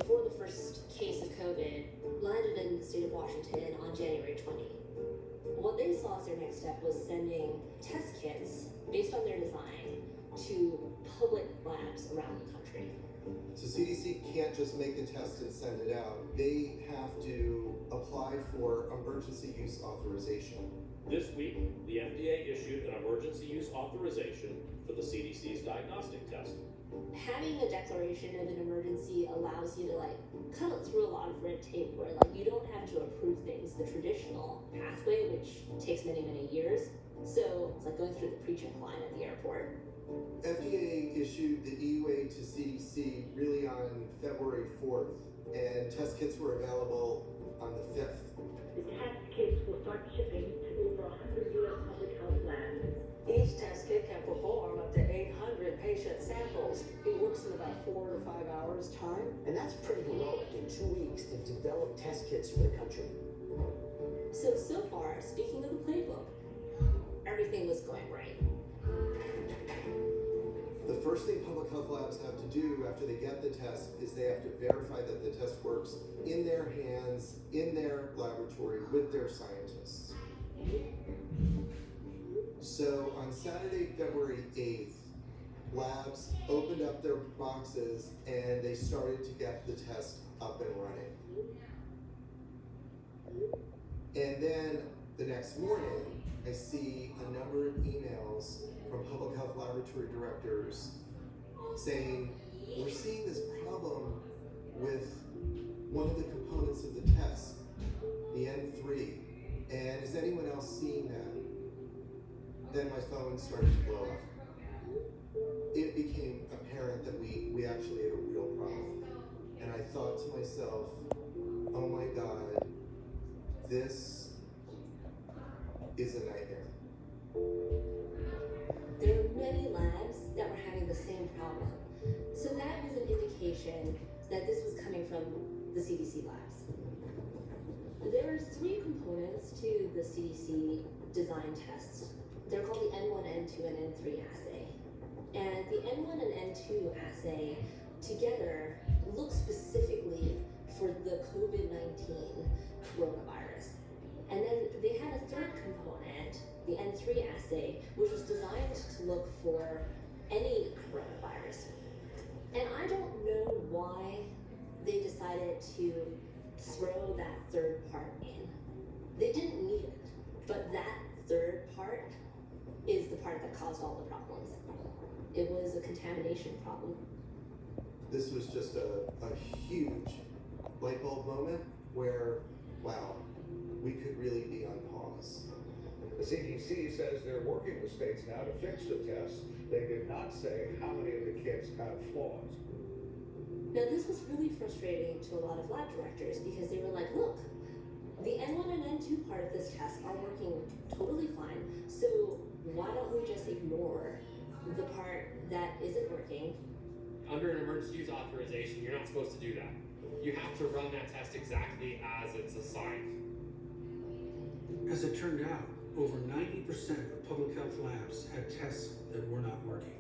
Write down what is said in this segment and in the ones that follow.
before the first case of COVID landed in the state of Washington on January 20. What they saw as their next step was sending test kits based on their design to public labs around the country. So CDC can't just make a test and send it out. They have to apply for emergency use authorization. This week, the FDA issued an emergency use authorization for the CDC's diagnostic test. Having a declaration of an emergency allows you to cut through a lot of red tape where you don't have to approve things the traditional pathway, which takes many, many years. So it's like going through the pre-check line at the airport. FDA issued the EUA to CDC really on February 4th, and test kits were available on the 5th. The test kits will start shipping to over 100 U.S. public health labs. Each test kit can perform up to 800 patient samples. It works in about 4 to 5 hours time. And that's pretty heroic in 2 weeks to develop test kits for the country. So far, speaking of the playbook, everything was going right. The first thing public health labs have to do after they get the test is they have to verify that the test works in their hands, in their laboratory, with their scientists. So on Saturday, February 8th, labs opened up their boxes and they started to get the test up and running. And then the next morning, I see a number of emails from public health laboratory directors saying, we're seeing this problem with one of the components of the test, the N3, and is anyone else seeing that? Then my phone started to blow up. It became apparent that we actually had a real problem. And I thought to myself, oh my God, this is a nightmare. There were many labs that were having the same problem. So that was an indication that this was coming from the CDC labs. There are 3 components to the CDC design tests. They're called the N1, N2, and N3 assay. And the N1 and N2 assay together look specifically for the COVID-19 coronavirus. And then they had a third component, the N3 assay, which was designed to look for any coronavirus. And I don't know why they decided to throw that third part in. They didn't need it, but that third part is the part that caused all the problems. It was a contamination problem. This was just a huge light bulb moment where, wow, we could really be on pause. The CDC says they're working with states now to fix the tests. They did not say how many of the kits have flaws. Now this was really frustrating to a lot of lab directors because they were like, look, the N1 and N2 part of this test are working totally fine, so why don't we just ignore the part that isn't working? Under an emergency use authorization, you're not supposed to do that. You have to run that test exactly as it's assigned. As it turned out, over 90% of public health labs had tests that were not working.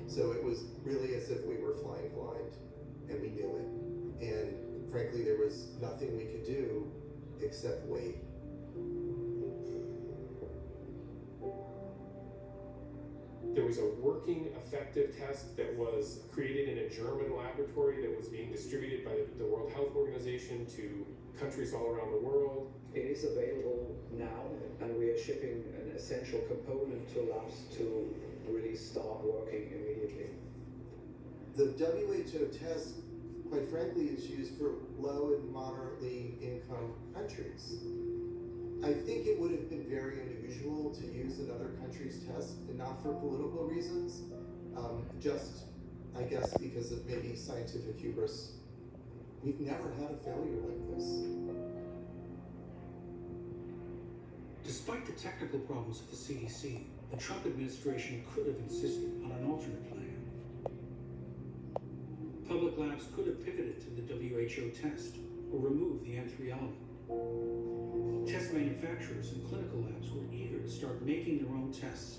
So it was really as if we were flying blind, and we knew it. And frankly, there was nothing we could do except wait. There was a working, effective test that was created in a German laboratory that was being distributed by the World Health Organization to countries all around the world. It is available now, and we are shipping an essential component to labs to really start working immediately. The WHO test, quite frankly, is used for low and moderately income countries. I think it would have been very unusual to use another country's test, and not for political reasons, just, I guess, because of maybe scientific hubris. We've never had a failure like this. Despite the technical problems of the CDC, the Trump administration could have insisted on an alternate plan. Public labs could have pivoted to the WHO test or removed the N3 element. Test manufacturers and clinical labs were eager to start making their own tests,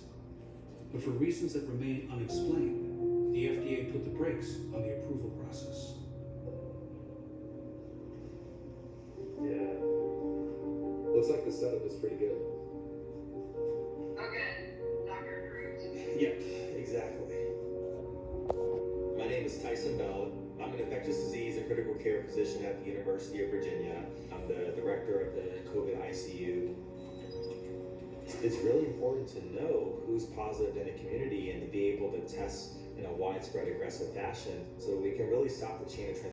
but for reasons that remain unexplained, the FDA put the brakes on the approval process. Yeah. Looks like the setup is pretty good. Okay, Dr. approved. Yep, exactly. My name is Tyson Bell. I'm an infectious disease and critical care physician at the University of Virginia. I'm the director of the COVID ICU. It's really important to know who's positive in a community and to be able to test in a widespread, aggressive fashion so we can really stop the chain of transmission.